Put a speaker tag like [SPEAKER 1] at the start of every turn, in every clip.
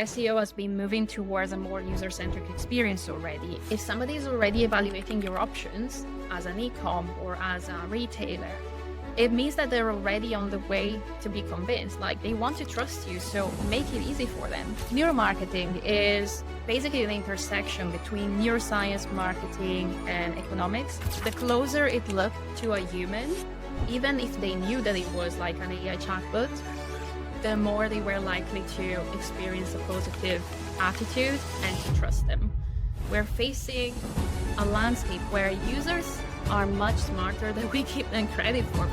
[SPEAKER 1] SEO has been moving towards a more user-centric experience already. If somebody is already evaluating your options as an e-com or as a retailer, it means that they're already on the way to be convinced. Like, they want to trust you, so make it easy for them. Neuromarketing is basically the intersection between neuroscience, marketing, and economics. The closer it looked to a human, even if they knew that it was like an AI chatbot, the more they were likely to experience a positive attitude and to trust them. We're facing a landscape where users are much smarter than we give them credit for.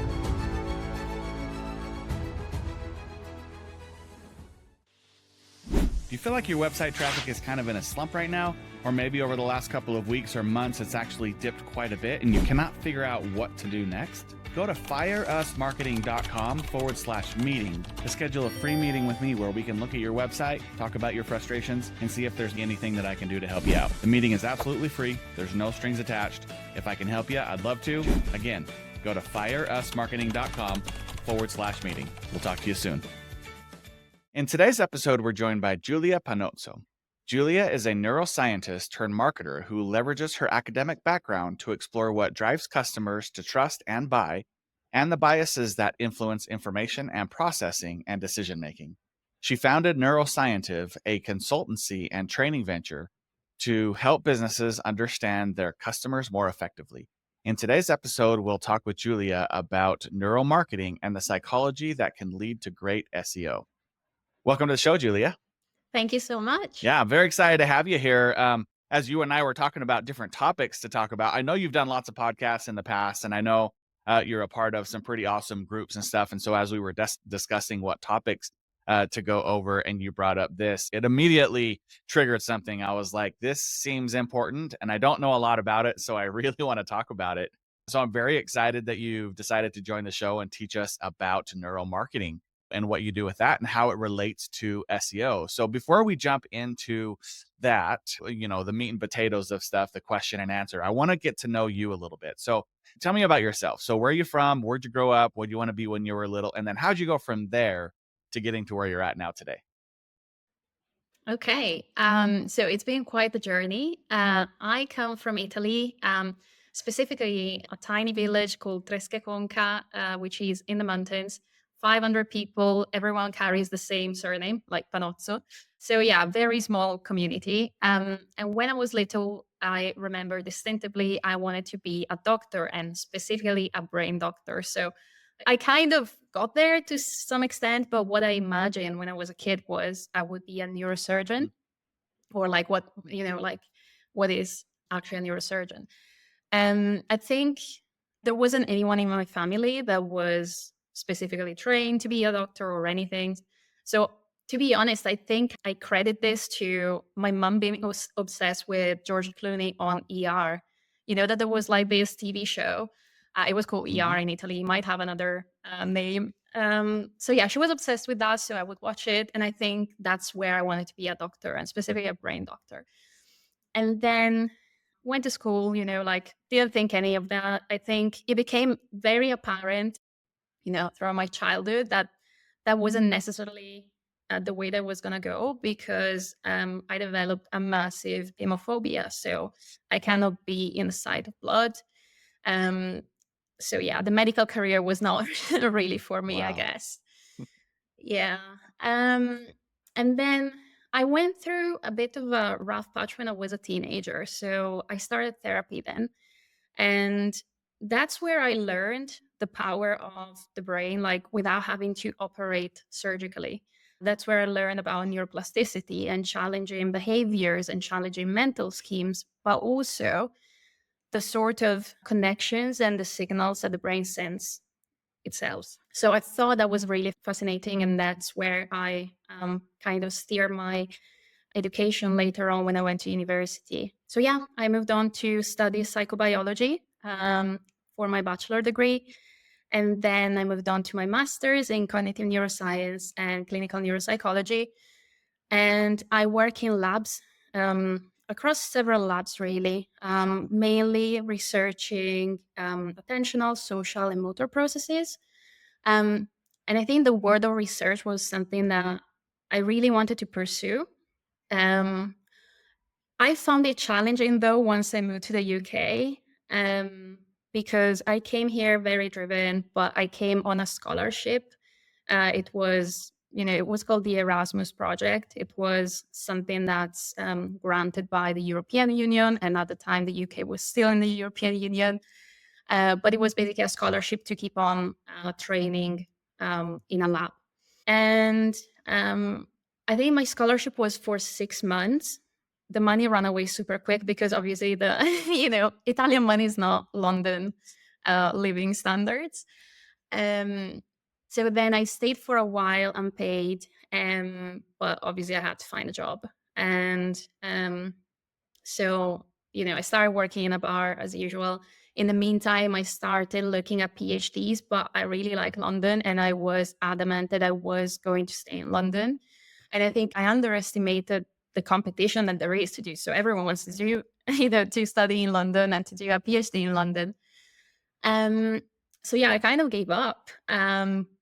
[SPEAKER 2] Do you feel like your website traffic is kind of in a slump right now? Or maybe over the last couple of weeks or months, it's actually dipped quite a bit and you cannot figure out what to do next? Go to fireusmarketing.com/meeting to schedule a free meeting with me where we can look at your website, talk about your frustrations, and see if there's anything that I can do to help you out. The meeting is absolutely free. There's no strings attached. If I can help you, I'd love to. Again, go to fireusmarketing.com/meeting. We'll talk to you soon. In today's episode, we're joined by Giulia Panozzo. Giulia is a neuroscientist turned marketer who leverages her academic background to explore what drives customers to trust and buy, and the biases that influence information and processing and decision-making. She founded Neuroscientive, a consultancy and training venture to help businesses understand their customers more effectively. In today's episode, we'll talk with Giulia about neuromarketing and the psychology that can lead to great SEO. Welcome to the show, Giulia.
[SPEAKER 1] Thank you so much.
[SPEAKER 2] Yeah, I'm very excited to have you here. As you and I were talking about different topics to talk about, I know you've done lots of podcasts in the past, and I know you're a part of some pretty awesome groups and stuff. And so as we were discussing what topics to go over, and you brought up this, it immediately triggered something. I was like, this seems important, and I don't know a lot about it, so I really want to talk about it. So I'm very excited that you've decided to join the show and teach us about neuromarketing and what you do with that and how it relates to SEO. So before we jump into that, the meat and potatoes of stuff, the question and answer, I want to get to know you a little bit. So tell me about yourself. So where are you from? Where'd you grow up? What do you want to be when you were little? And then how'd you go from there to getting to where you're at now today?
[SPEAKER 1] Okay. So it's been quite the journey. I come from Italy, specifically a tiny village called Tresche-Conca, which is in the mountains. 500 people, everyone carries the same surname, like Panozzo. So yeah, very small community. And when I was little, I remember distinctively I wanted to be a doctor, and specifically a brain doctor. So I kind of got there to some extent, but what I imagined when I was a kid was I would be a neurosurgeon, or like what is actually a neurosurgeon. And I think there wasn't anyone in my family that was specifically trained to be a doctor or anything. So to be honest, I think I credit this to my mom being obsessed with George Clooney on ER. You know that there was like this TV show. It was called ER in Italy. It might have another name. So yeah, she was obsessed with that. So I would watch it. And I think that's where I wanted to be a doctor, and specifically a brain doctor. And then went to school, didn't think any of that. I think it became very apparent throughout my childhood that wasn't necessarily the way that was going to go, because I developed a massive hemophobia. So I cannot be in the sight of blood. So yeah, the medical career was not really for me, I guess. Yeah. And then I went through a bit of a rough patch when I was a teenager. So I started therapy then. And that's where I learned the power of the brain, like without having to operate surgically. That's where I learned about neuroplasticity and challenging behaviors and challenging mental schemes, but also the sort of connections and the signals that the brain sends itself. So I thought that was really fascinating. And that's where I kind of steered my education later on when I went to university. So yeah, I moved on to study psychobiology for my bachelor degree. And then I moved on to my master's in cognitive neuroscience and clinical neuropsychology. And I work in labs, across several labs, really, mainly researching attentional, social, and motor processes. And I think the word of research was something that I really wanted to pursue Um, I found it challenging though once I moved to the UK, um, because I came here very driven, but I came on a scholarship. It was, it was called the Erasmus project. It was something that's granted by the European Union, and at the time the UK was still in the European Union. But it was basically a scholarship to keep on training in a lab. And um, I think my scholarship was for 6 months. The money ran away super quick because obviously the Italian money is not London living standards. Um, so then I stayed for a while unpaid, but obviously I had to find a job. And so, I started working in a bar as usual. In the meantime, I started looking at PhDs, but I really like London and I was adamant that I was going to stay in London. And I think I underestimated the competition that there is to do. So everyone wants to do, to study in London and to do a PhD in London. Um, so yeah, I kind of gave up.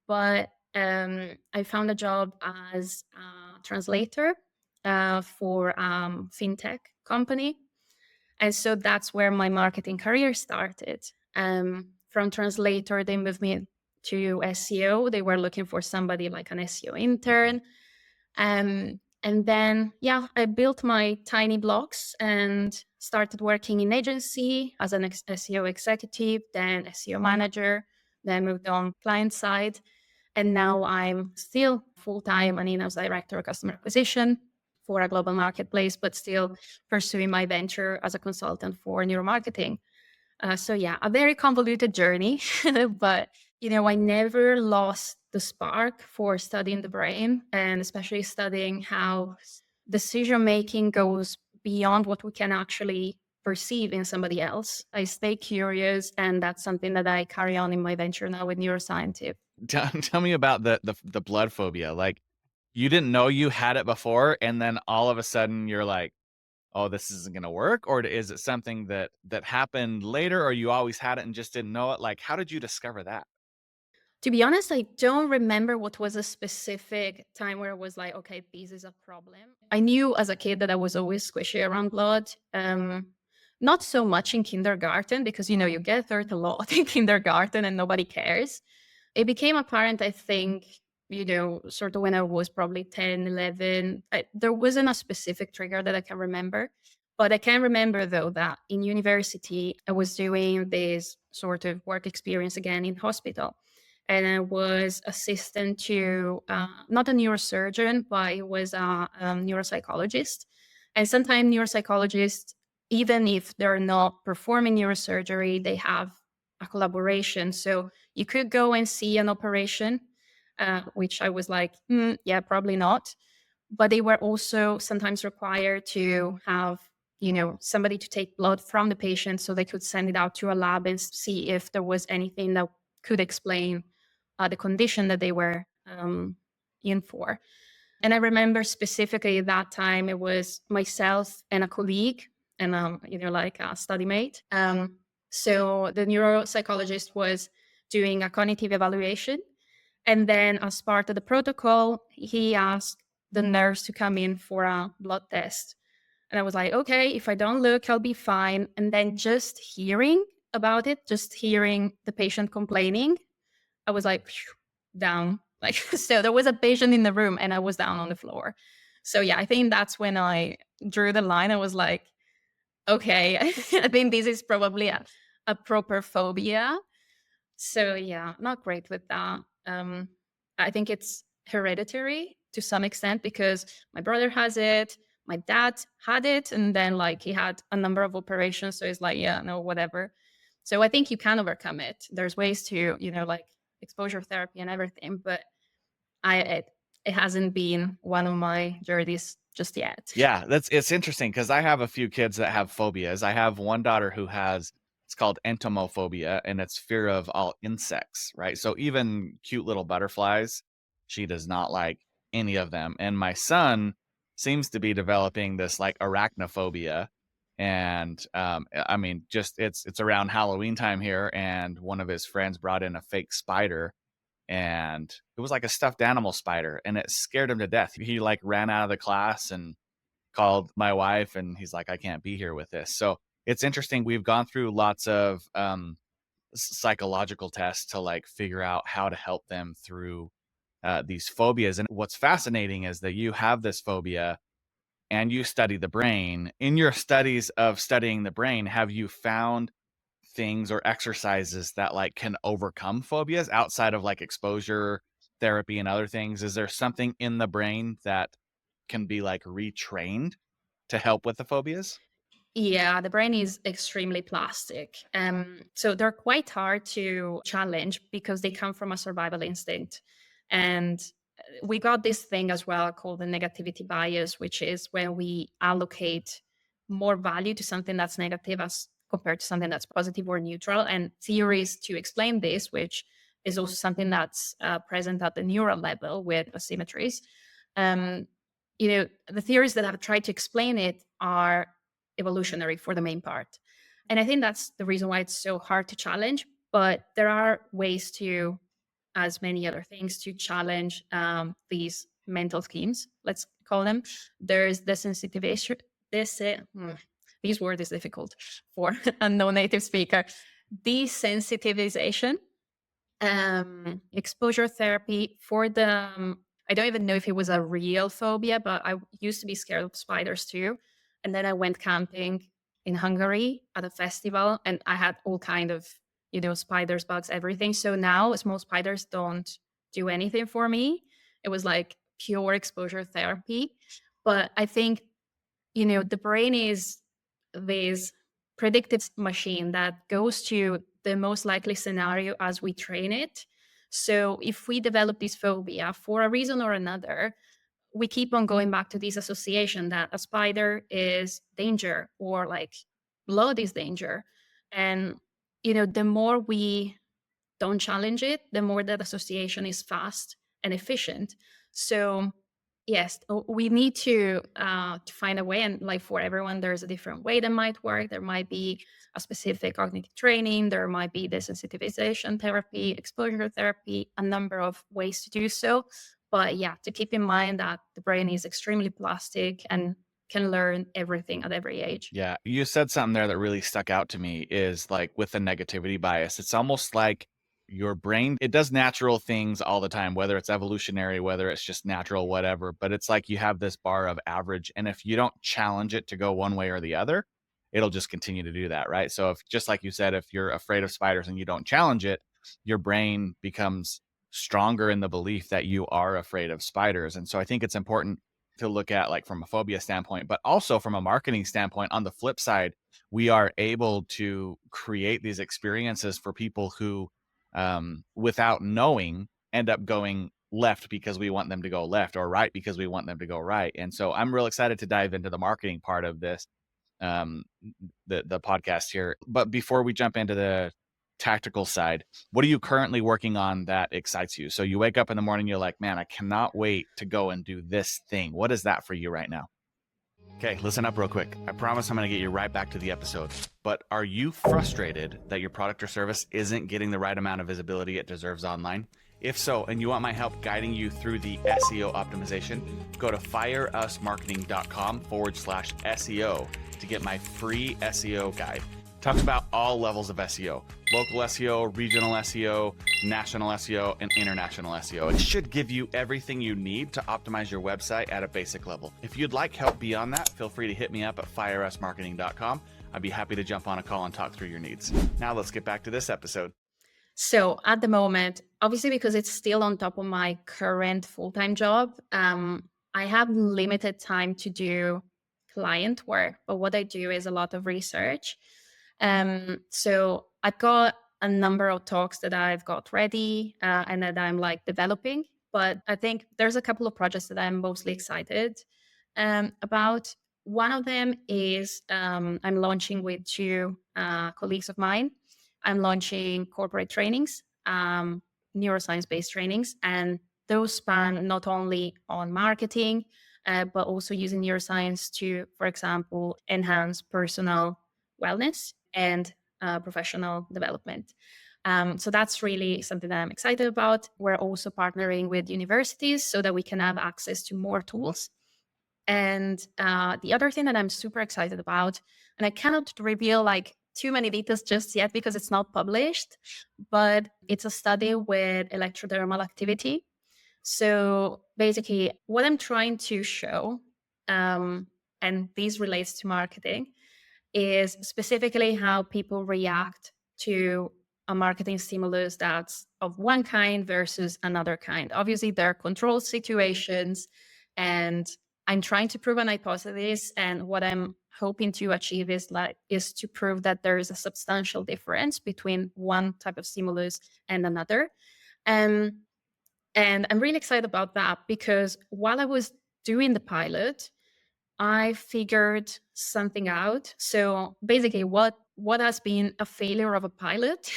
[SPEAKER 1] But I found a job as a translator for fintech company, and so that's where my marketing career started. From translator, they moved me to SEO. They were looking for somebody like an SEO intern. And then, yeah, I built my tiny blogs and started working in agency as an SEO executive, then SEO manager, then moved on client side. And now I'm still full time an in-house director of customer acquisition for a global marketplace, but still pursuing my venture as a consultant for neuromarketing. So yeah, a very convoluted journey, but I never lost the spark for studying the brain and especially studying how decision making goes beyond what we can actually perceive in somebody else. I stay curious, and that's something that I carry on in my venture now with neuroscience.
[SPEAKER 2] Tell me about the blood phobia. Like, you didn't know you had it before, and then all of a sudden you're like, "Oh, this isn't gonna work," or is it something that happened later, or you always had it and just didn't know it? Like, how did you discover that?
[SPEAKER 1] To be honest, I don't remember what was a specific time where it was like, okay, this is a problem. I knew as a kid that I was always squishy around blood. Not so much in kindergarten because, you get hurt a lot in kindergarten and nobody cares. It became apparent, I think, sort of when I was probably 10, 11. There wasn't a specific trigger that I can remember. But I can remember, though, that in university, I was doing this sort of work experience again in hospital. And I was assistant to not a neurosurgeon, but it was a neuropsychologist. And sometimes neuropsychologists, even if they're not performing neurosurgery, they have a collaboration. So you could go and see an operation, which I was like, yeah, probably not. But they were also sometimes required to have, somebody to take blood from the patient so they could send it out to a lab and see if there was anything that could explain the condition that they were in for. And I remember specifically that time it was myself and a colleague and like a study mate. So the neuropsychologist was doing a cognitive evaluation, and then as part of the protocol, he asked the nurse to come in for a blood test. And I was like, okay, if I don't look, I'll be fine. And then just hearing about it, just hearing the patient complaining, I was like, phew, down. Like, so there was a patient in the room and I was down on the floor. So yeah, I think that's when I drew the line. I was like, okay, I think this is probably a proper phobia. So yeah, not great with that. I think it's hereditary to some extent because my brother has it, my dad had it, and then like he had a number of operations. So it's like, yeah, no, whatever. So I think you can overcome it. There's ways to, like exposure therapy and everything, but it hasn't been one of my journeys just yet.
[SPEAKER 2] Yeah, it's interesting because I have a few kids that have phobias. I have one daughter who has it's called entomophobia, and it's fear of all insects, right? So even cute little butterflies, she does not like any of them. And my son seems to be developing this like arachnophobia. And I mean, just it's around Halloween time here, and one of his friends brought in a fake spider, and it was like a stuffed animal spider, and it scared him to death. He like ran out of the class and called my wife and he's like, I can't be here with this. So it's interesting. We've gone through lots of psychological tests to like figure out how to help them through these phobias. And what's fascinating is that you have this phobia and you study the brain. In your studies of studying the brain, have you found things or exercises that like can overcome phobias outside of like exposure therapy and other things? Is there something in the brain that can be like retrained to help with the phobias?
[SPEAKER 1] Yeah, the brain is extremely plastic. So they're quite hard to challenge because they come from a survival instinct. And we got this thing as well called the negativity bias, which is when we allocate more value to something that's negative as compared to something that's positive or neutral. And theories to explain this, which is also something that's present at the neural level with asymmetries. Um, the theories that have tried to explain it are evolutionary for the main part. And I think that's the reason why it's so hard to challenge. But there are ways to, as many other things, to challenge these mental schemes, let's call them. There's desensitization. This word is difficult for a non-native speaker. Desensitization, exposure therapy for the I don't even know if it was a real phobia, but I used to be scared of spiders too. And then I went camping in Hungary at a festival and I had all kind of, spiders, bugs, everything. So now small spiders don't do anything for me. It was like pure exposure therapy. But I think, the brain is this predictive machine that goes to the most likely scenario as we train it. So if we develop this phobia for a reason or another, we keep on going back to this association that a spider is danger or like blood is danger. And, the more we don't challenge it, the more that association is fast and efficient. So yes, we need to find a way, and like for everyone, there's a different way that might work. There might be a specific cognitive training. There might be desensitization therapy, exposure therapy, a number of ways to do so. But yeah, to keep in mind that the brain is extremely plastic and can learn everything at every age.
[SPEAKER 2] Yeah, you said something there that really stuck out to me is like with the negativity bias. It's almost like your brain, it does natural things all the time, whether it's evolutionary, whether it's just natural, whatever. But it's like you have this bar of average. And if you don't challenge it to go one way or the other, it'll just continue to do that. Right. So, if just like you said, if you're afraid of spiders and you don't challenge it, your brain becomes stronger in the belief that you are afraid of spiders. And so I think it's important to look at like from a phobia standpoint, but also from a marketing standpoint. On the flip side, we are able to create these experiences for people who, without knowing, end up going left because we want them to go left or right because we want them to go right. And so I'm real excited to dive into the marketing part of this, um, the podcast here. But before we jump into the tactical side, what are you currently working on that excites you? So you wake up in the morning, you're like, man, I cannot wait to go and do this thing. What is that for you right now? Okay, listen up real quick. I promise I'm going to get you right back to the episode. But are you frustrated that your product or service isn't getting the right amount of visibility it deserves online? If so, and you want my help guiding you through the SEO optimization, go to fireusmarketing.com/SEO to get my free SEO guide. Talks about all levels of SEO: local SEO, regional SEO, national SEO, and international SEO. It should give you everything you need to optimize your website at a basic level. If you'd like help beyond that, feel free to hit me up at fireusmarketing.com. I'd be happy to jump on a call and talk through your needs. Now let's get back to this episode.
[SPEAKER 1] So at the moment, obviously, because it's still on top of my current full-time job, I have limited time to do client work. But what I do is a lot of research. So I've got a number of talks that I've got ready and that I'm like developing. But I think there's a couple of projects that I'm mostly excited about. One of them is I'm launching with two colleagues of mine. I'm launching corporate trainings, neuroscience based trainings, and those span not only on marketing, but also using neuroscience to, for example, enhance personal wellness and professional development. So that's really something that I'm excited about. We're also partnering with universities so that we can have access to more tools. And the other thing that I'm super excited about, and I cannot reveal like too many details just yet because it's not published, but it's a study with electrodermal activity. So basically, what I'm trying to show, and this relates to marketing, is specifically how people react to a marketing stimulus that's of one kind versus another kind. Obviously, there are control situations, and I'm trying to prove an hypothesis. And what I'm hoping to achieve is to prove that there is a substantial difference between one type of stimulus and another. Um, and I'm really excited about that because while I was doing the pilot, I figured something out. So basically, what has been a failure of a pilot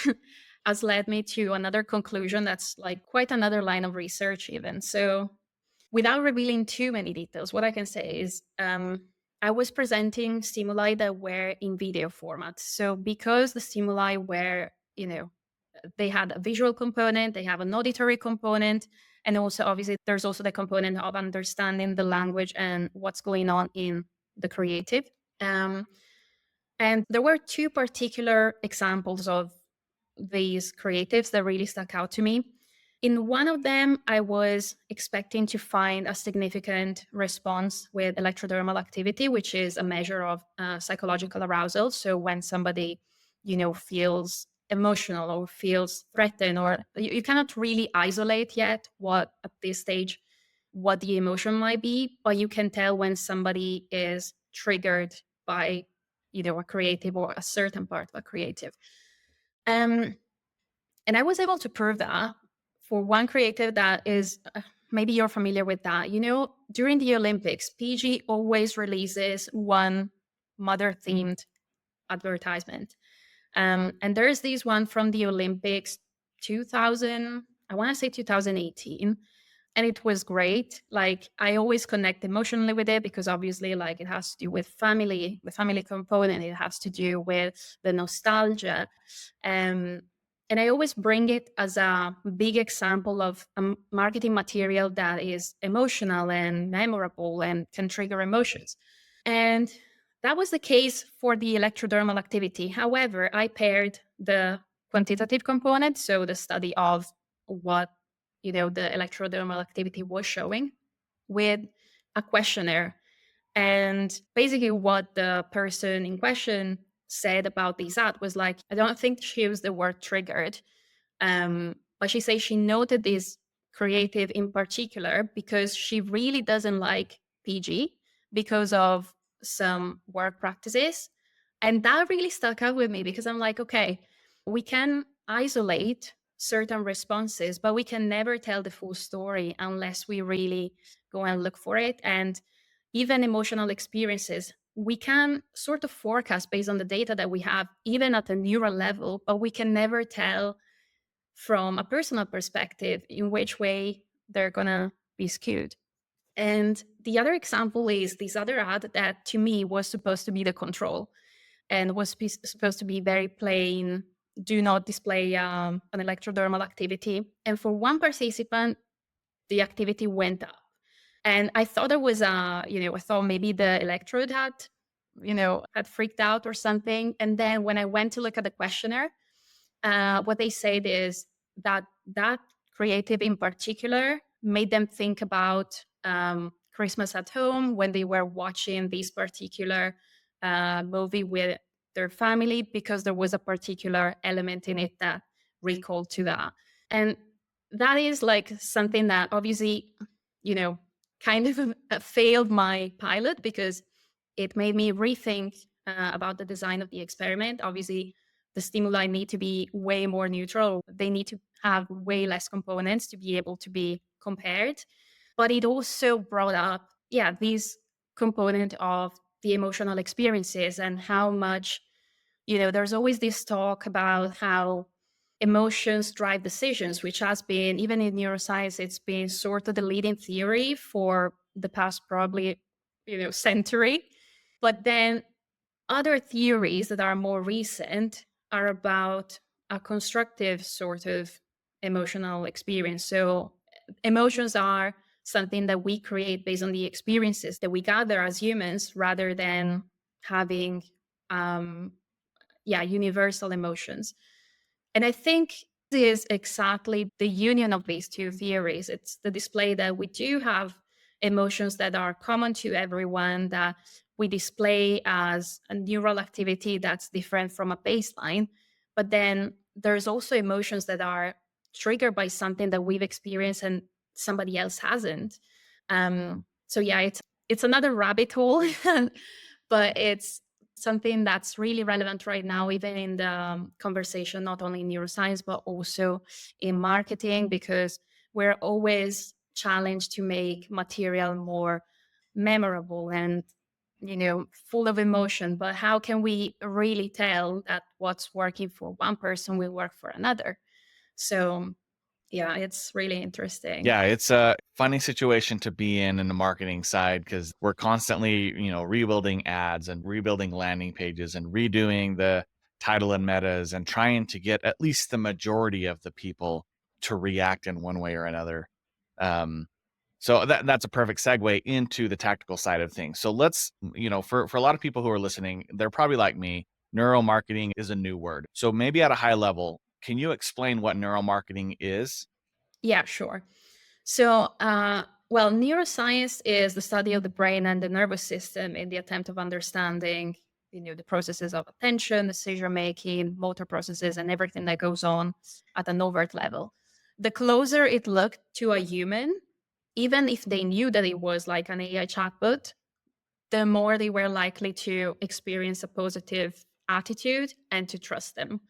[SPEAKER 1] has led me to another conclusion that's like quite another line of research, even. So without revealing too many details, what I can say is I was presenting stimuli that were in video format. So because the stimuli were, they had a visual component, they have an auditory component, and also obviously there's also the component of understanding the language and what's going on in the creative. Um, and there were two particular examples of these creatives that really stuck out to me. In one of them, I was expecting to find a significant response with electrodermal activity, which is a measure of psychological arousal. So when somebody, feels emotional or feels threatened, or you cannot really isolate yet what at this stage what the emotion might be, but you can tell when somebody is triggered by, a creative or a certain part of a creative. Um, and I was able to prove that for one creative that is, maybe you're familiar with that. During the Olympics, PG always releases one mother themed advertisement. And there's this one from the Olympics 2000, I want to say 2018, and it was great. Like, I always connect emotionally with it because obviously, like, it has to do with family, the family component. It has to do with the nostalgia. um, and I always bring it as a big example of a marketing material that is emotional and memorable and can trigger emotions. And that was the case for the electrodermal activity. However, I paired the quantitative component, so the study of what, the electrodermal activity was showing, with a questionnaire. And basically what the person in question said about this ad was like, I don't think she used the word triggered, but she says she noted this creative in particular because she really doesn't like PG because of some work practices. And that really stuck out with me because I'm like, okay, we can isolate certain responses, but we can never tell the full story unless we really go and look for it. And even emotional experiences, we can sort of forecast based on the data that we have, even at a neural level, but we can never tell from a personal perspective in which way they're going to be skewed. And the other example is this other ad that to me was supposed to be the control and was supposed to be very plain, do not display an electrodermal activity. And for one participant, the activity went up. And I thought it was, I thought maybe the electrode had freaked out or something. And then when I went to look at the questionnaire, what they said is that that creative in particular made them think about Christmas at home when they were watching this particular movie with their family because there was a particular element in it that recalled to that. And that is like something that obviously, kind of failed my pilot because it made me rethink about the design of the experiment. Obviously, the stimuli need to be way more neutral. They need to have way less components to be able to be compared. But it also brought up, this component of the emotional experiences and how much, there's always this talk about how emotions drive decisions, which has been, even in neuroscience, it's been sort of the leading theory for the past probably, century. But then other theories that are more recent are about a constructive sort of emotional experience. So emotions are something that we create based on the experiences that we gather as humans rather than having universal emotions. And I think this is exactly the union of these two theories. It's the display that we do have emotions that are common to everyone, that we display as a neural activity that's different from a baseline. But then there's also emotions that are triggered by something that we've experienced and somebody else hasn't. So yeah, it's another rabbit hole, but it's something that's really relevant right now, even in the conversation, not only in neuroscience, but also in marketing, because we're always challenged to make material more memorable and full of emotion. But how can we really tell that what's working for one person will work for another? So yeah, it's really interesting.
[SPEAKER 2] Yeah, it's a funny situation to be in the marketing side because we're constantly, rebuilding ads and rebuilding landing pages and redoing the title and metas and trying to get at least the majority of the people to react in one way or another. Um, so that's a perfect segue into the tactical side of things. So let's, for a lot of people who are listening, they're probably like me. Neuromarketing is a new word. So maybe at a high level, can you explain what neuromarketing is?
[SPEAKER 1] Yeah, sure. So, well, neuroscience is the study of the brain and the nervous system in the attempt of understanding, the processes of attention, decision making, motor processes, and everything that goes on at an overt level. The closer it looked to a human, even if they knew that it was like an AI chatbot, the more they were likely to experience a positive attitude and to trust them.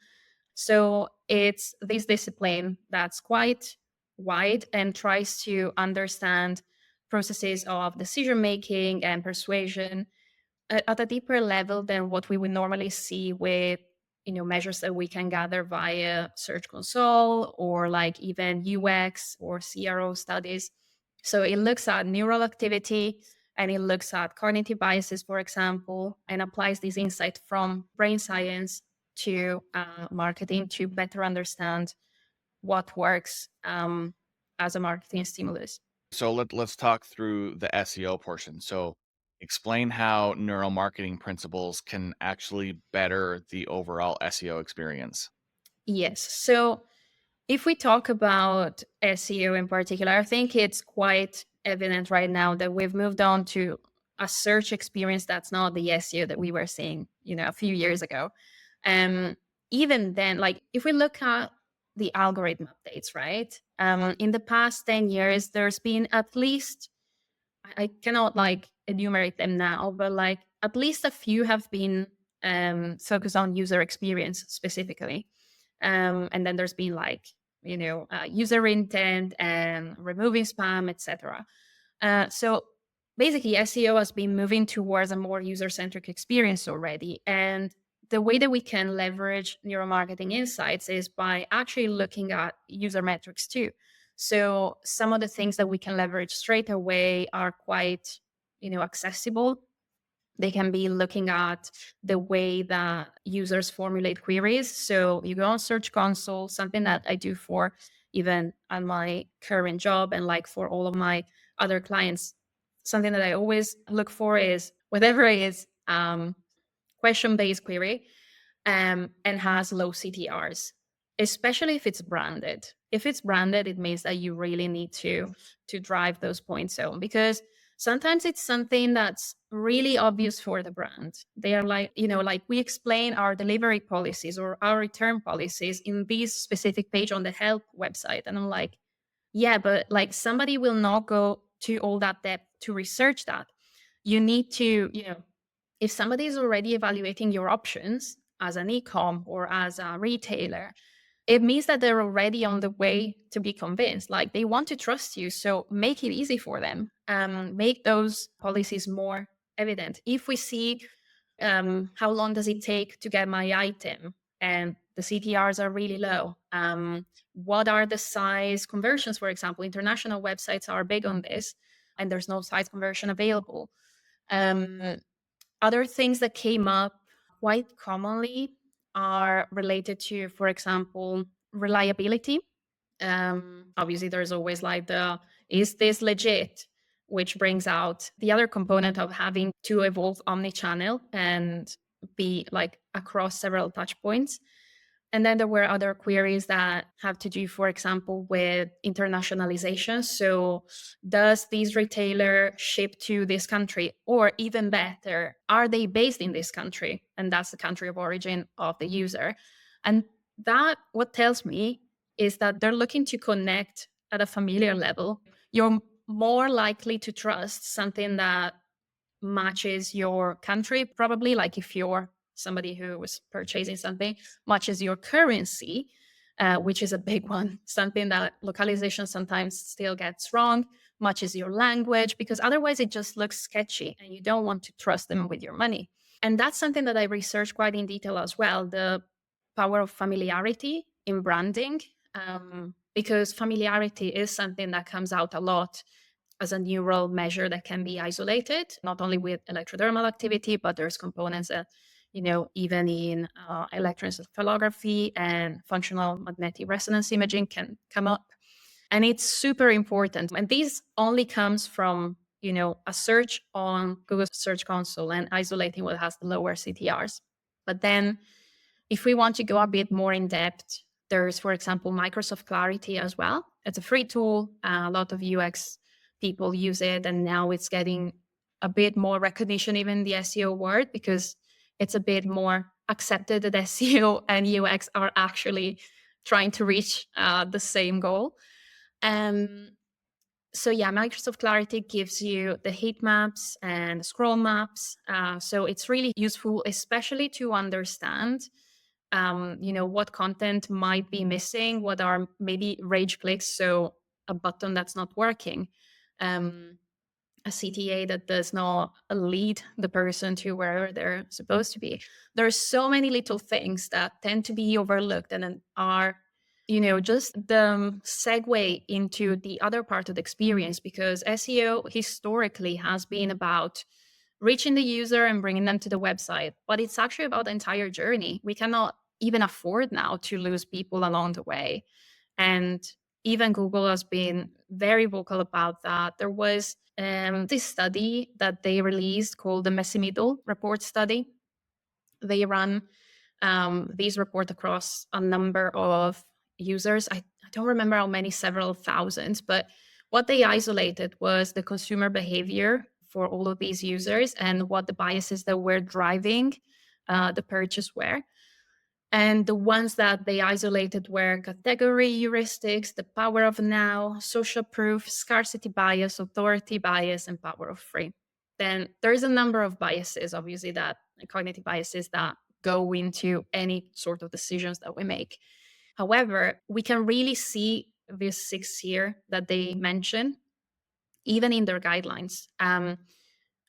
[SPEAKER 1] So it's this discipline that's quite wide and tries to understand processes of decision making and persuasion at a deeper level than what we would normally see with measures that we can gather via Search Console or like even UX or CRO studies. So it looks at neural activity and it looks at cognitive biases, for example, and applies this insight from brain science to marketing to better understand what works as a marketing stimulus.
[SPEAKER 2] So let's talk through the SEO portion. So explain how neural marketing principles can actually better the overall SEO experience.
[SPEAKER 1] Yes. So if we talk about SEO in particular, I think it's quite evident right now that we've moved on to a search experience that's not the SEO that we were seeing, a few years ago. Um, Even then, like if we look at the algorithm updates, right? In the past 10 years, there's been at least, I cannot like enumerate them now, but like at least a few have been focused on user experience specifically. And then there's been like, user intent and removing spam, etc. So basically, SEO has been moving towards a more user centric experience already. And the way that we can leverage neuromarketing insights is by actually looking at user metrics too. So some of the things that we can leverage straight away are quite, accessible. They can be looking at the way that users formulate queries. So you go on Search Console, something that I do for even on my current job and like for all of my other clients. Something that I always look for is whatever it is, question-based query and has low CTRs, especially if it's branded. If it's branded, it means that you really need to drive those points home because sometimes it's something that's really obvious for the brand. They are like, like we explain our delivery policies or our return policies in this specific page on the help website. And I'm like, yeah, but like somebody will not go to all that depth to research that. You need to, if somebody is already evaluating your options as an e-com or as a retailer, it means that they're already on the way to be convinced. Like they want to trust you. So make it easy for them. Make those policies more evident. If we see how long does it take to get my item and the CTRs are really low, what are the size conversions, for example? International websites are big on this and there's no size conversion available. Um, Other things that came up quite commonly are related to, for example, reliability. Obviously, there's always like the Is this legit? Which brings out the other component of having to evolve omni-channel and be like across several touch points. And then there were other queries that have to do, for example, with internationalization. So does this retailer ship to this country? Or even better, are they based in this country? And that's the country of origin of the user. And that what tells me is that they're looking to connect at a familiar level. You're more likely to trust something that matches your country, probably, like if you're somebody who was purchasing something, matches your currency, which is a big one, something that localization sometimes still gets wrong, matches your language, because otherwise it just looks sketchy and you don't want to trust them with your money. And that's something that I researched quite in detail as well, the power of familiarity in branding, because familiarity is something that comes out a lot as a neural measure that can be isolated, not only with electrodermal activity, but there's components that, even in electroencephalography and functional magnetic resonance imaging can come up. And it's super important. And this only comes from, a search on Google Search Console and isolating what has the lower CTRs. But then if we want to go a bit more in depth, there's, for example, Microsoft Clarity as well. It's a free tool. A lot of UX people use it, and now it's getting a bit more recognition even in the SEO world, because it's a bit more accepted that SEO and UX are actually trying to reach the same goal. So yeah, Microsoft Clarity gives you the heat maps and scroll maps. So it's really useful, especially to understand what content might be missing, what are maybe rage clicks, so a button that's not working, a CTA that does not lead the person to where they're supposed to be. There's so many little things that tend to be overlooked and then are just the segue into the other part of the experience, because SEO historically has been about reaching the user and bringing them to the website, but it's actually about the entire journey. We cannot even afford now to lose people along the way. And even Google has been very vocal about that. There was this study that they released called the Messy Middle Report Study. They run these report across a number of users. I don't remember how many, several thousands, but what they isolated was the consumer behavior for all of these users and what the biases that were driving the purchase were. And the ones that they isolated were category heuristics, the power of now, social proof, scarcity bias, authority bias, and power of free. Then there's a number of biases, obviously, that cognitive biases that go into any sort of decisions that we make. However, we can really see these 6 here that they mention, even in their guidelines.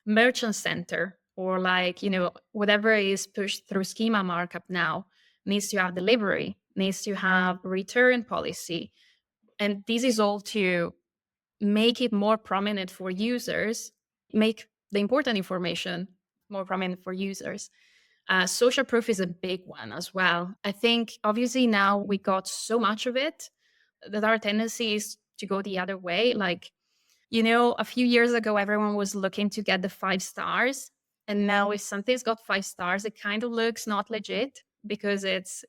[SPEAKER 1] Merchant center, or whatever is pushed through schema markup now, needs to have delivery, needs to have return policy. And this is all to make it more prominent for users, make the important information more prominent for users. Social proof is a big one as well. I think obviously now we got so much of it that our tendency is to go the other way. A few years ago, everyone was looking to get the 5 stars. And now if something's got 5 stars, it kind of looks not legit because it's,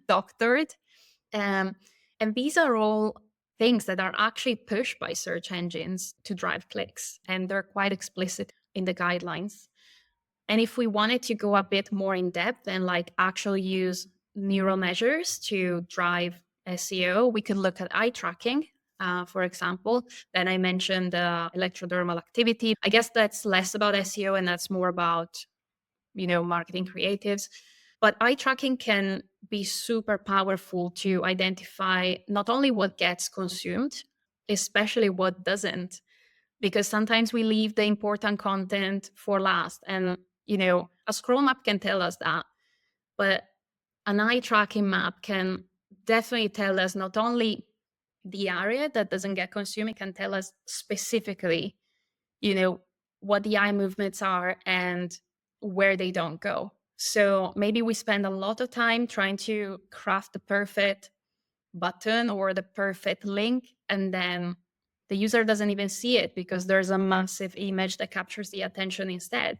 [SPEAKER 1] doctored. And these are all things that are actually pushed by search engines to drive clicks. And they're quite explicit in the guidelines. And if we wanted to go a bit more in depth and actually use neural measures to drive SEO, we could look at eye tracking, for example. Then I mentioned electrodermal activity. I guess that's less about SEO and that's more about, marketing creatives. But eye tracking can be super powerful to identify not only what gets consumed, especially what doesn't, because sometimes we leave the important content for last. And, a scroll map can tell us that, but an eye tracking map can definitely tell us not only the area that doesn't get consumed, it can tell us specifically, what the eye movements are and where they don't go. So maybe we spend a lot of time trying to craft the perfect button or the perfect link, and then the user doesn't even see it because there's a massive image that captures the attention instead.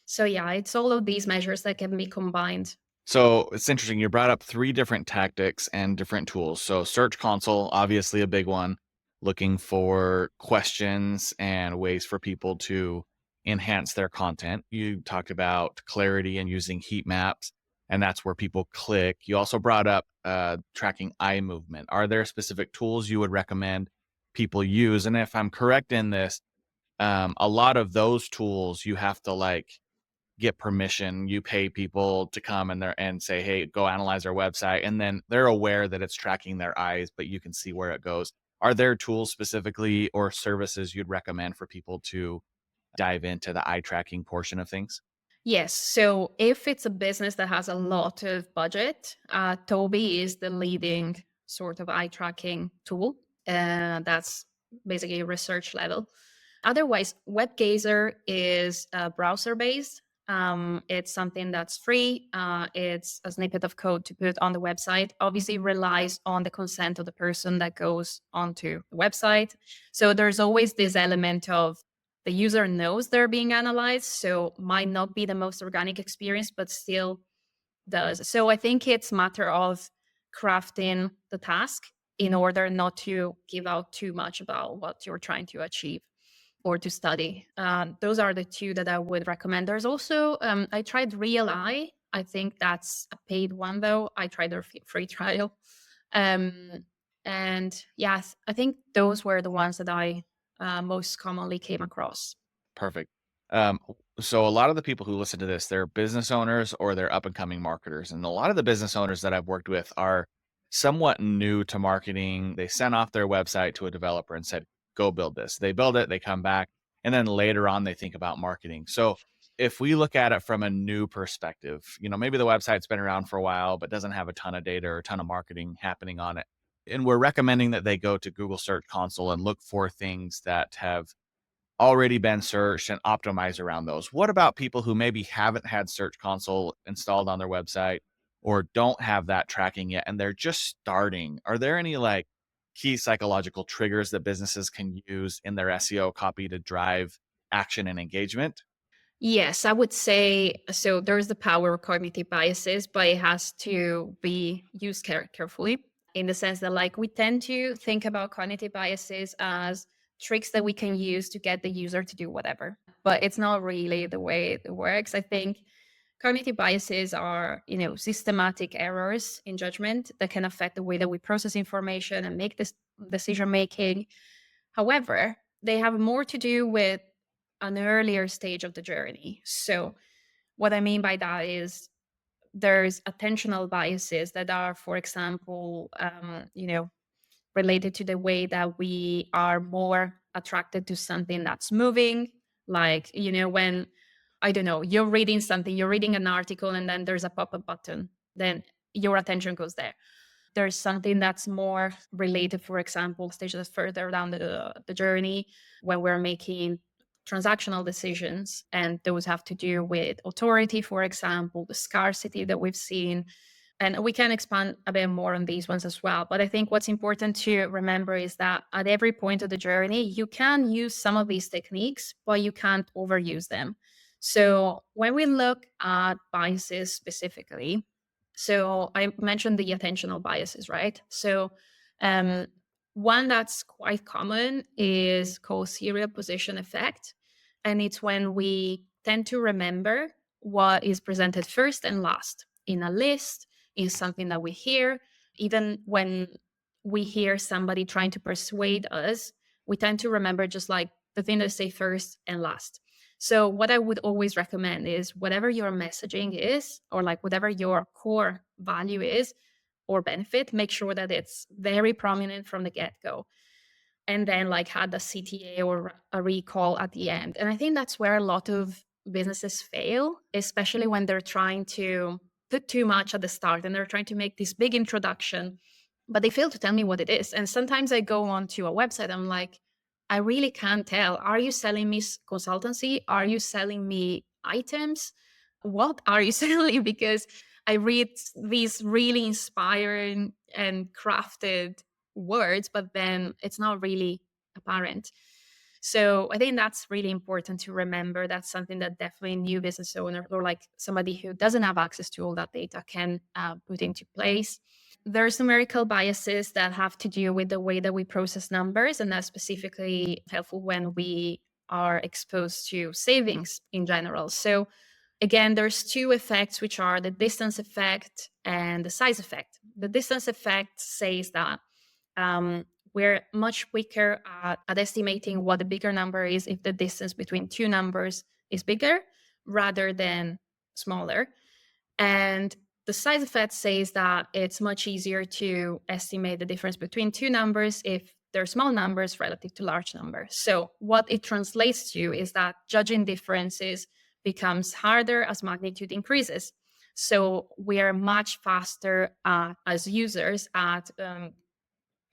[SPEAKER 1] So yeah, it's all of these measures that can be combined.
[SPEAKER 2] So it's interesting. You brought up three different tactics and different tools. So Search Console, obviously a big one, looking for questions and ways for people to enhance their content. You talked about clarity and using heat maps, and that's where people click. You also brought up tracking eye movement. Are there specific tools you would recommend people use? And if I'm correct in this, a lot of those tools you have to like get permission. You pay people to come and there and say, "Hey, go analyze our website." And then they're aware that it's tracking their eyes, but you can see where it goes. Are there tools specifically or services you'd recommend for people to dive into the eye tracking portion of things?
[SPEAKER 1] Yes. So if it's a business that has a lot of budget, Toby is the leading sort of eye tracking tool. That's basically research level. Otherwise, WebGazer is browser based. It's something that's free. It's a snippet of code to put on the website. Obviously, relies on the consent of the person that goes onto the website. So there's always this element of the user knows they're being analyzed, so might not be the most organic experience, but still does. So I think it's matter of crafting the task in order not to give out too much about what you're trying to achieve or to study. Those are the two that I would recommend. There's also, I tried Real Eye. I think that's a paid one though. I tried their free trial. Um, and yes, I think those were the ones that I most commonly came across.
[SPEAKER 2] Perfect. Um, so a lot of the people who listen to this, they're business owners or they're up and coming marketers. And a lot of the business owners that I've worked with are somewhat new to marketing. They sent off their website to a developer and said, go build this. They build it, they come back, and then later on they think about marketing. So if we look at it from a new perspective, maybe the website's been around for a while, but doesn't have a ton of data or a ton of marketing happening on it. And we're recommending that they go to Google Search Console and look for things that have already been searched and optimize around those. What about people who maybe haven't had Search Console installed on their website or don't have that tracking yet and they're just starting? Are there any like key psychological triggers that businesses can use in their SEO copy to drive action and engagement?
[SPEAKER 1] Yes, I would say so. There's the power of cognitive biases, but it has to be used carefully in the sense that, like, we tend to think about cognitive biases as tricks that we can use to get the user to do whatever, but it's not really the way it works. I think cognitive biases are, systematic errors in judgment that can affect the way that we process information and make this decision making. However, they have more to do with an earlier stage of the journey. So, what I mean by that is there's attentional biases that are, for example, related to the way that we are more attracted to something that's moving. Like, when, I don't know, you're reading something, you're reading an article, and then there's a pop up button, then your attention goes there. There's something that's more related, for example, stages further down the journey when we're making transactional decisions. And those have to do with authority, for example, the scarcity that we've seen. And we can expand a bit more on these ones as well. But I think what's important to remember is that at every point of the journey, you can use some of these techniques, but you can't overuse them. So when we look at biases specifically, so I mentioned the attentional biases, right? So um, one that's quite common is called serial position effect. And it's when we tend to remember what is presented first and last in a list, in something that we hear. Even when we hear somebody trying to persuade us, we tend to remember just like the thing that say first and last. So what I would always recommend is whatever your messaging is, or like whatever your core value is or benefit, make sure that it's very prominent from the get-go. And then like had a CTA or a recall at the end. And I think that's where a lot of businesses fail, especially when they're trying to put too much at the start and they're trying to make this big introduction, but they fail to tell me what it is. And sometimes I go onto a website, I'm like, I really can't tell. Are you selling me consultancy? Are you selling me items? What are you selling? Because I read these really inspiring and crafted words, but then it's not really apparent. So I think that's really important to remember. That's something that definitely new business owner or like somebody who doesn't have access to all that data can put into place. There's numerical biases that have to do with the way that we process numbers, and that's specifically helpful when we are exposed to savings in general. So again, there's two effects, which are the distance effect and the size effect. The distance effect says that we're much quicker at estimating what the bigger number is if the distance between two numbers is bigger rather than smaller. And the size effect says that it's much easier to estimate the difference between two numbers if they're small numbers relative to large numbers. So what it translates to is that judging differences becomes harder as magnitude increases. So we are much faster as users at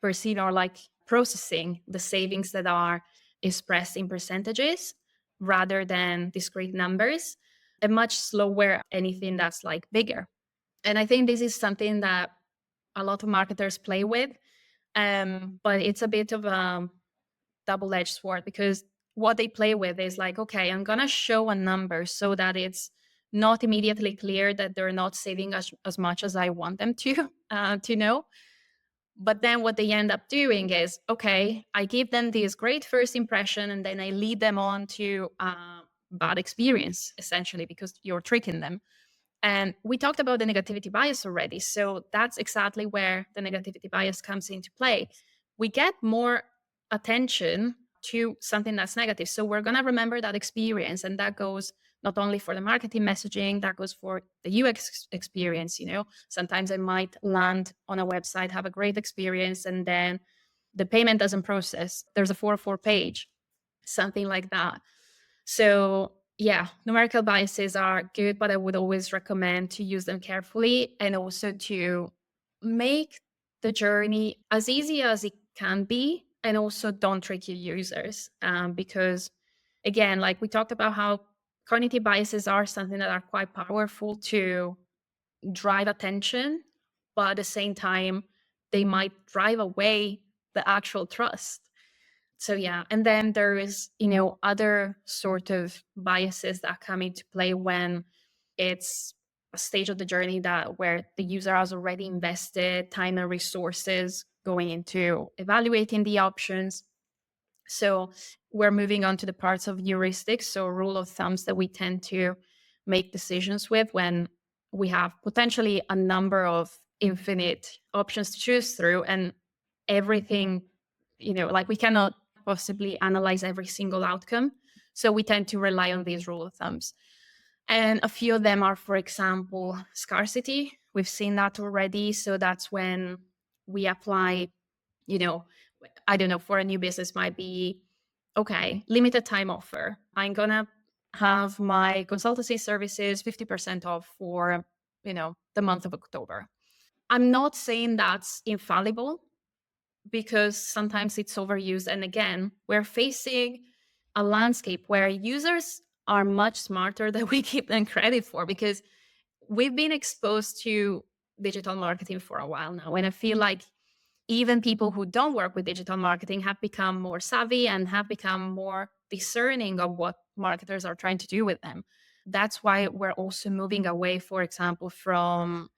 [SPEAKER 1] perceiving or like processing the savings that are expressed in percentages rather than discrete numbers, and much slower anything that's like bigger. And I think this is something that a lot of marketers play with, but it's a bit of a double-edged sword, because what they play with is like, okay, I'm gonna show a number so that it's not immediately clear that they're not saving as much as I want them to know. But then what they end up doing is, okay, I give them this great first impression and then I lead them on to a bad experience, essentially, because you're tricking them. And we talked about the negativity bias already. So that's exactly where the negativity bias comes into play. We get more attention to something that's negative. So we're going to remember that experience. And that goes not only for the marketing messaging, that goes for the UX experience. Sometimes I might land on a website, have a great experience, and then the payment doesn't process. There's a 404 page, something like that. So yeah, numerical biases are good, but I would always recommend to use them carefully and also to make the journey as easy as it can be, and also don't trick your users. Because again, like we talked about how cognitive biases are something that are quite powerful to drive attention, but at the same time, they might drive away the actual trust. So yeah, and then there is, other sort of biases that come into play when it's a stage of the journey that where the user has already invested time and resources going into evaluating the options. So we're moving on to the parts of heuristics, so rule of thumbs that we tend to make decisions with when we have potentially a number of infinite options to choose through, and everything, like we cannot possibly analyze every single outcome. So we tend to rely on these rule of thumbs. And a few of them are, for example, scarcity. We've seen that already. So that's when we apply, you know, I don't know, for a new business might be, okay, limited time offer. I'm going to have my consultancy services 50% off for, the month of October. I'm not saying that's infallible, because sometimes it's overused. And again, we're facing a landscape where users are much smarter than we give them credit for, because we've been exposed to digital marketing for a while now. And I feel like even people who don't work with digital marketing have become more savvy and have become more discerning of what marketers are trying to do with them. That's why we're also moving away, for example, from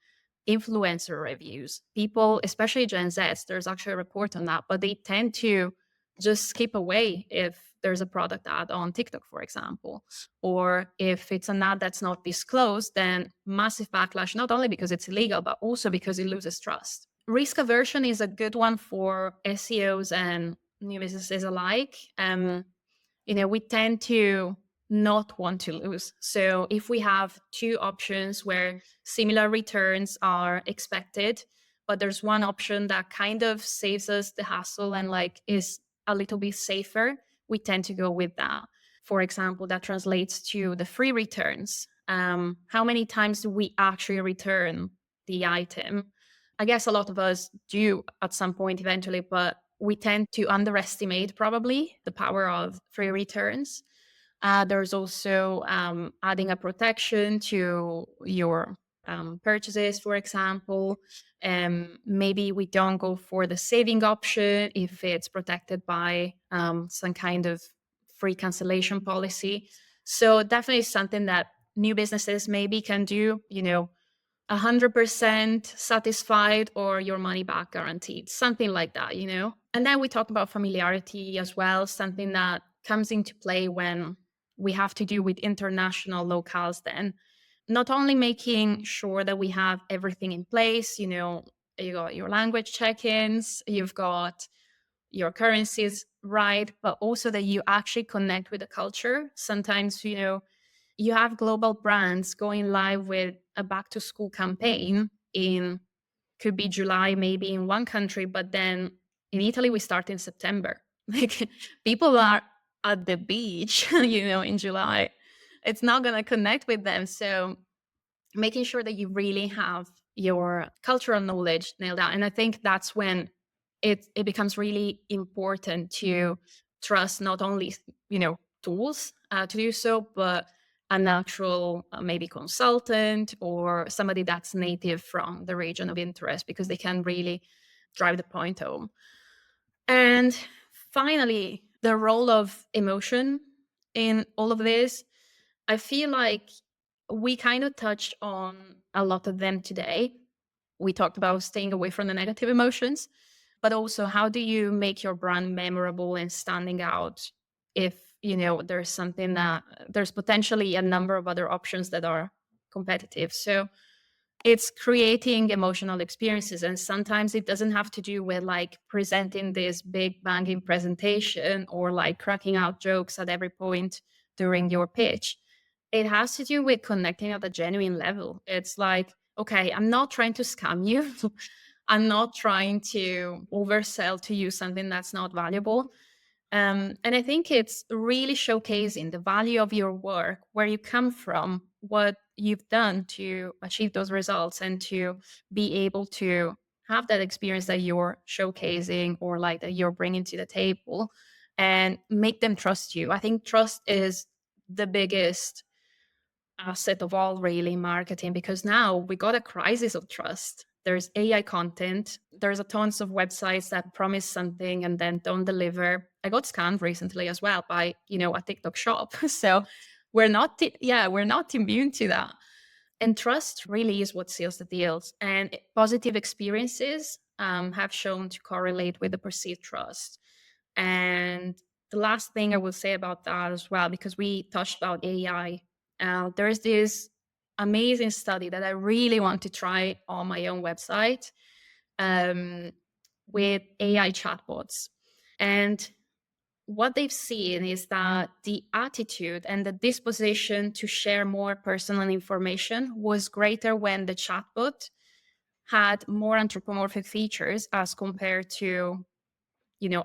[SPEAKER 1] influencer reviews. People, especially Gen Zs, there's actually a report on that, but they tend to just skip away if there's a product ad on TikTok, for example, or if it's an ad that's not disclosed, then massive backlash, not only because it's illegal, but also because it loses trust. Risk aversion is a good one for SEOs and new businesses alike. We tend to not want to lose. So if we have two options where similar returns are expected, but there's one option that kind of saves us the hassle and like is a little bit safer, we tend to go with that. For example, that translates to the free returns. How many times do we actually return the item? I guess a lot of us do at some point eventually, but we tend to underestimate probably the power of free returns. There's also adding a protection to your purchases, for example. Maybe we don't go for the saving option if it's protected by some kind of free cancellation policy. So definitely something that new businesses maybe can do, 100% satisfied or your money back guaranteed, something like that. And then we talk about familiarity as well, something that comes into play when we have to do with international locales then. Not only making sure that we have everything in place, you got your language check-ins, you've got your currencies right, but also that you actually connect with the culture. Sometimes, you have global brands going live with a back to school campaign in, could be July maybe in one country, but then in Italy we start in September. Like people are at the beach, in July. It's not going to connect with them. So making sure that you really have your cultural knowledge nailed down. And I think that's when it becomes really important to trust not only, tools to do so, but a natural maybe consultant or somebody that's native from the region of interest, because they can really drive the point home. And finally, the role of emotion in all of this. I feel like we kind of touched on a lot of them today. We talked about staying away from the negative emotions, but also how do you make your brand memorable and standing out if, there's something that there's potentially a number of other options that are competitive. So it's creating emotional experiences. And sometimes it doesn't have to do with like presenting this big banging presentation or like cracking out jokes at every point during your pitch. It has to do with connecting at a genuine level. It's like, okay, I'm not trying to scam you. I'm not trying to oversell to you something that's not valuable. And I think it's really showcasing the value of your work, where you come from, what you've done to achieve those results, and to be able to have that experience that you're showcasing or like that you're bringing to the table, and make them trust you. I think trust is the biggest asset of all really in marketing, because now we got a crisis of trust. There's AI content, there's a tons of websites that promise something and then don't deliver. I got scammed recently as well by a TikTok shop. So we're not immune to that. And trust really is what seals the deals, and positive experiences have shown to correlate with the perceived trust. And the last thing I will say about that as well, because we touched about AI, there's this amazing study that I really want to try on my own website, um, with AI chatbots. And what they've seen is that the attitude and the disposition to share more personal information was greater when the chatbot had more anthropomorphic features as compared to,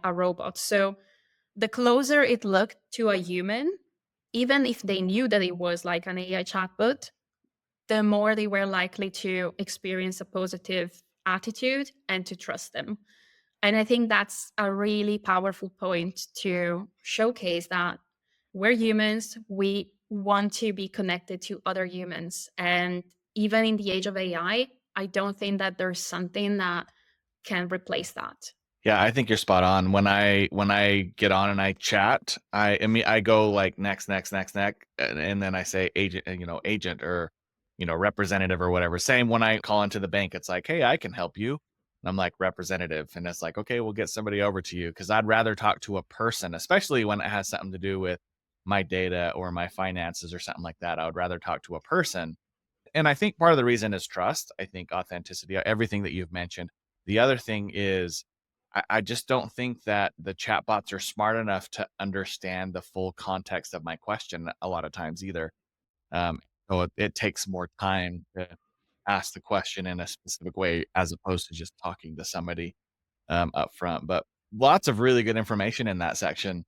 [SPEAKER 1] a robot. So the closer it looked to a human, even if they knew that it was like an AI chatbot, the more they were likely to experience a positive attitude and to trust them. And I think that's a really powerful point to showcase that we're humans, we want to be connected to other humans. And even in the age of AI, I don't think that there's something that can replace that.
[SPEAKER 2] Yeah, I think you're spot on. When I get on and I chat, I mean I go like next, and then I say agent, agent or representative or whatever. Same when I call into the bank, it's like, hey, I can help you. And I'm like representative, and it's like, okay, we'll get somebody over to you because I'd rather talk to a person, especially when it has something to do with my data or my finances or something like that. I would rather talk to a person, and I think part of the reason is trust. I think authenticity, everything that you've mentioned. The other thing is, I just don't think that the chatbots are smart enough to understand the full context of my question a lot of times either. So it takes more time to ask the question in a specific way as opposed to just talking to somebody up front. But lots of really good information in that section.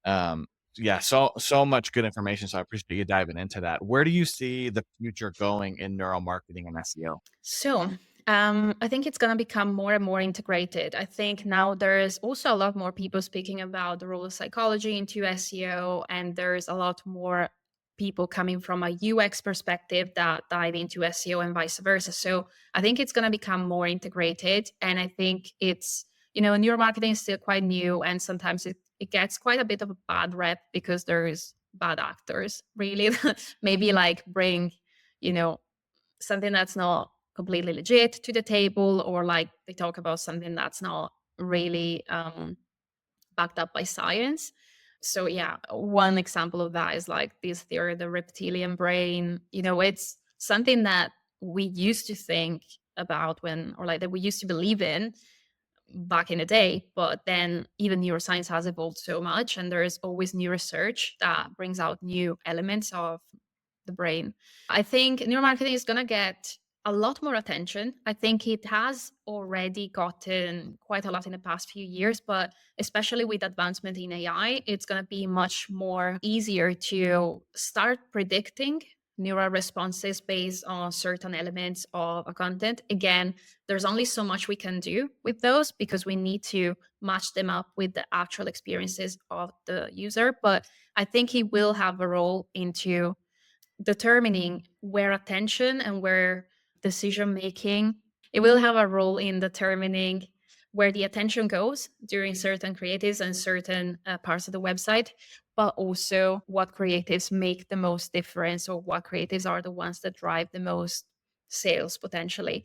[SPEAKER 2] Um, yeah, so much good information. So I appreciate you diving into that. Where do you see the future going in neuromarketing and SEO?
[SPEAKER 1] So, I think it's going to become more and more integrated. I think now there's also a lot more people speaking about the role of psychology into SEO, and there's a lot more people coming from a UX perspective that dive into SEO and vice versa. So I think it's going to become more integrated. And I think it's, neuromarketing is still quite new, and sometimes it gets quite a bit of a bad rep because there's bad actors, really, maybe like bring, you know, something that's not completely legit to the table, or like they talk about something that's not really backed up by science. So yeah, one example of that is like this theory, the reptilian brain. It's something that we used to think about when, or like that we used to believe in back in the day, but then even neuroscience has evolved so much, and there is always new research that brings out new elements of the brain. I think neuromarketing is going to get a lot more attention. I think it has already gotten quite a lot in the past few years, but especially with advancement in AI, it's going to be much more easier to start predicting neural responses based on certain elements of a content. Again, there's only so much we can do with those because we need to match them up with the actual experiences of the user. But I think it will have a role into determining where attention and where decision making, it will have a role in determining where the attention goes during certain creatives and certain parts of the website, but also what creatives make the most difference, or what creatives are the ones that drive the most sales potentially.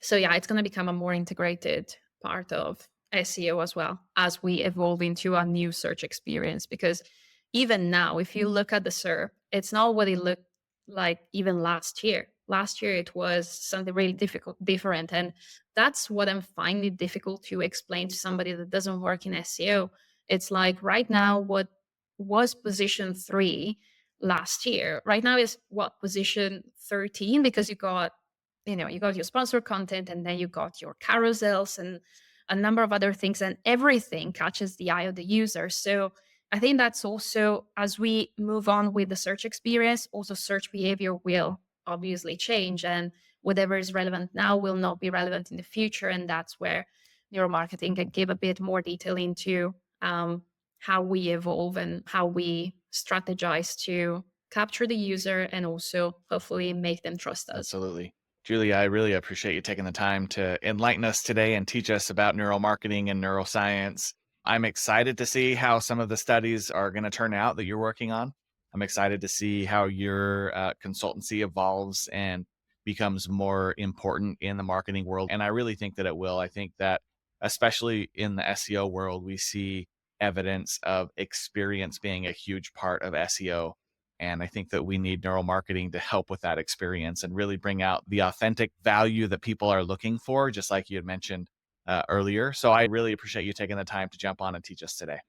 [SPEAKER 1] So yeah, it's going to become a more integrated part of SEO as well as we evolve into a new search experience. Because even now, if you look at the SERP, it's not what it looked like even last year. Last year, it was something really different. And that's what I'm finding difficult to explain to somebody that doesn't work in SEO. It's like right now, what was position 3 last year, right now is what, position 13, because you got your sponsored content, and then you got your carousels and a number of other things, and everything catches the eye of the user. So I think that's also, as we move on with the search experience, also search behavior will obviously change, and whatever is relevant now will not be relevant in the future. And that's where neuromarketing can give a bit more detail into how we evolve and how we strategize to capture the user and also hopefully make them trust us.
[SPEAKER 2] Absolutely. Julia, I really appreciate you taking the time to enlighten us today and teach us about neuromarketing and neuroscience. I'm excited to see how some of the studies are going to turn out that you're working on. I'm excited to see how your consultancy evolves and becomes more important in the marketing world. And I really think that it will. I think that, especially in the SEO world, we see evidence of experience being a huge part of SEO, and I think that we need neuromarketing to help with that experience and really bring out the authentic value that people are looking for, just like you had mentioned earlier. So I really appreciate you taking the time to jump on and teach us today.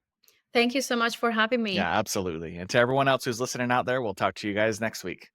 [SPEAKER 1] Thank you so much for having
[SPEAKER 2] Yeah,
[SPEAKER 1] me.
[SPEAKER 2] absolutely. And to everyone else who's listening out there, we'll talk to you guys next week.